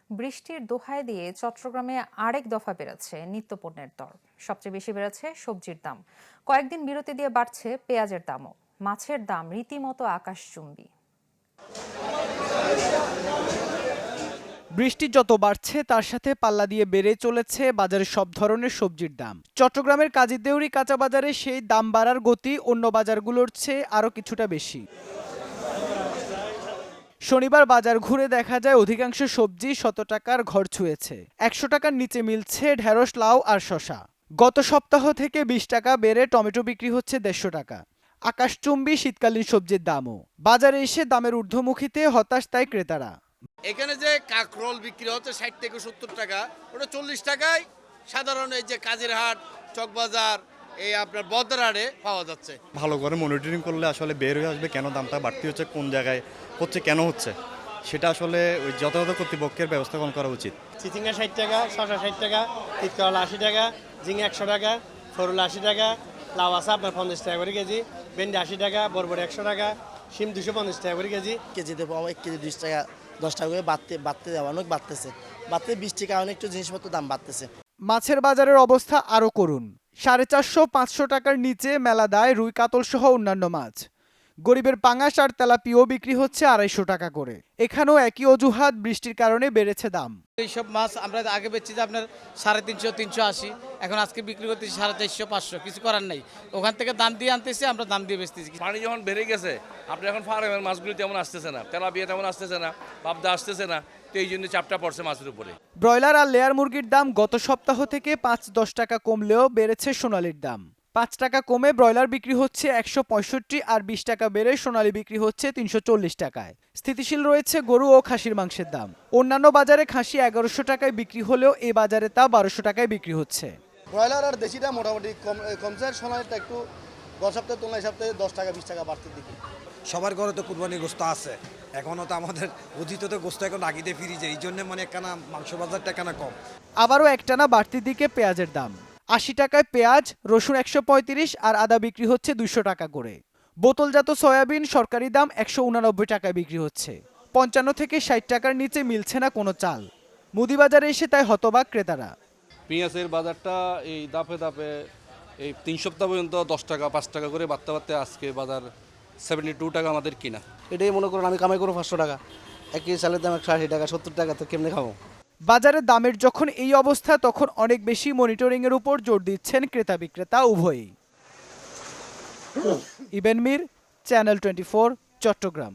বৃষ্টির দোহাই দিয়ে চট্টগ্রামে আরেক দফা বেড়েছে নিত্যপণ্যের দর। সবচেয়ে বেশি বেড়েছে সবজির দাম। কয়েকদিন বিরতি দিয়ে বাড়ছে পেঁয়াজের দামও। মাছের দাম রীতিমতো আকাশচুম্বী। বৃষ্টি যত বাড়ছে তার সাথে পাল্লা দিয়ে বেড়ে চলেছে বাজারে সব ধরনের সবজির দাম। চট্টগ্রামের কাজীদেউরি কাঁচা বাজারে সেই দাম বাড়ার গতি অন্য বাজারগুলোর চেয়ে আরও কিছুটা বেশি। শনিবার বাজার ঘুরে দেখা যায় অধিকাংশ সবজি 100 টাকার ঘর ছুঁয়েছে। 100 টাকার নিচে মিলছে ঢেঁড়স, লাউ আর শসা। গত সপ্তাহ থেকে 20 টাকা বেড়ে টমেটো বিক্রি হচ্ছে 150 টাকা। আকাশচুম্বী শীতকালীন সবজির দামও। বাজারে এসে দামের ঊর্ধ্বমুখীতে হতাশ তাই ক্রেতারা। এখানে যে কাঁকরোল বিক্রি হচ্ছে 60 থেকে 70 টাকা, ওটা 40 টাকায় সাধারণ এই যে কাজিরহাট, চকবাজার, এই আপনার বদরাড়ে পাওয়া যাচ্ছে। ভালো করে মনিটরিং করলে আসলে বের হয়ে আসবে কেন দামটা বাড়তি হচ্ছে, কোন জায়গায় হচ্ছে, কেন হচ্ছে, সেটা আসলে ওই যথাযথ কর্তৃপক্ষের ব্যবস্থাপনা করা উচিত। চিচিঙ্গা 60 টাকা, শসা 60 টাকা, তিতকরলা 80 টাকা, ঝিঙে 100 টাকা, ফরুল 80 টাকা, লাউ আছে আপনার 50 টাকা করে কেজি, ভেন্ডি 80 টাকা, বরবটি 100 টাকা, শিম 250 টাকা করে কেজি। কেজিতে 1 কেজি 20 টাকা 10 টাকা করে বাড়তে দেওয়া অনেক বাড়তেছে। বৃষ্টির কারণে একটু জিনিসপত্র দাম বাড়তেছে। মাছের বাজারের অবস্থা আরও করুন। 450-500 টাকার নিচে মেলা দায় রুই, কাতল সহ অন্যান্য মাছ। গরিবের পাঙাশ আর তেলাপিয়াও বিক্রি হচ্ছে 250 টাকা করে। এখানেও একই অজুহাত, বৃষ্টির কারণে বেড়েছে দাম। এইসব মাছ আমরা আগে বেচছি যে আপনার 350, 380, এখন আজকে বিক্রি করতেছি 450, 500। কিছু করার নাই, ওখান থেকে দাম দিয়ে আনতেছি, আমরা দাম দিয়ে বেচতেছি। পানি যখন বেড়ে গেছে, আপনি এখন ফার্মের মাছগুলি তেমন আসতেছে না, তেলাপিয়া তেমন আসতেছে না, পাবদা আসতেছে না, তো এই জন্য চাপটা পড়ছে মাছের উপরে। ব্রয়লার আর লেয়ার মুরগির দাম গত সপ্তাহ থেকে 5-10 টাকা কমলেও বেড়েছে সোনালির দাম। 5 টাকা কমে ব্রয়লার বিক্রি হচ্ছে 165 আর 20 টাকা বেড়ে সোনালী বিক্রি হচ্ছে 340 টাকায়। স্থিতিশীল রয়েছে গরু ও খাসির মাংসের দাম। অন্যান্য বাজারে খাসি 1100 টাকায় বিক্রি হলেও এ বাজারে তা 1200 টাকায় বিক্রি হচ্ছে। ব্রয়লার আর দেশিটা মোটামুটি কমছে, সোনালীটা একটু গত সপ্তাহে তুলনায় সপ্তাহে 10 টাকা 20 টাকা বাড়তির দিকে। সবার ঘরে তো কুরবানির গোস্ত আছে, এখনও তো আমাদের অতীত তো গোস্ত এখন আগিতে ফিরে যায়, এই জন্য মানে একখানা মাংস বাজারটা একখানা কম। আবারও একটানা বাড়তির দিকে পেঁয়াজের দাম। 80 টাকায় পেঁয়াজ, রসুন 135 আর আদা বিক্রি হচ্ছে 200 টাকা করে। বোতলজাত সয়াবিন সরকারি দাম 189 টাকায় বিক্রি হচ্ছে। 55 থেকে 60 টাকার নিচে মিলছে না কোনো চাল। মুদিবাজারে এসে তাই হতবাক ক্রেতারা। পেঁয়াজের বাজারটা এই দাপে দাপে এই 3 সপ্তাহ পর্যন্ত 10 টাকা 5 টাকা করে বাড়তে বাড়তে আজকে বাজার 72 টাকা আমাদের কিনা। এটাই মনে করুন আমি কামাই করবো 500 টাকা, 1 কেজি চালের দাম 180 টাকা, 70 টাকা, তো কেমনে খাবো? বাজারে দামের যখন এই অবস্থা, তখন অনেক বেশি মনিটরিংয়ের উপর জোর দিচ্ছেন ক্রেতা বিক্রেতা উভয়ই। ইবেন মির, চ্যানেল 24, চট্টগ্রাম।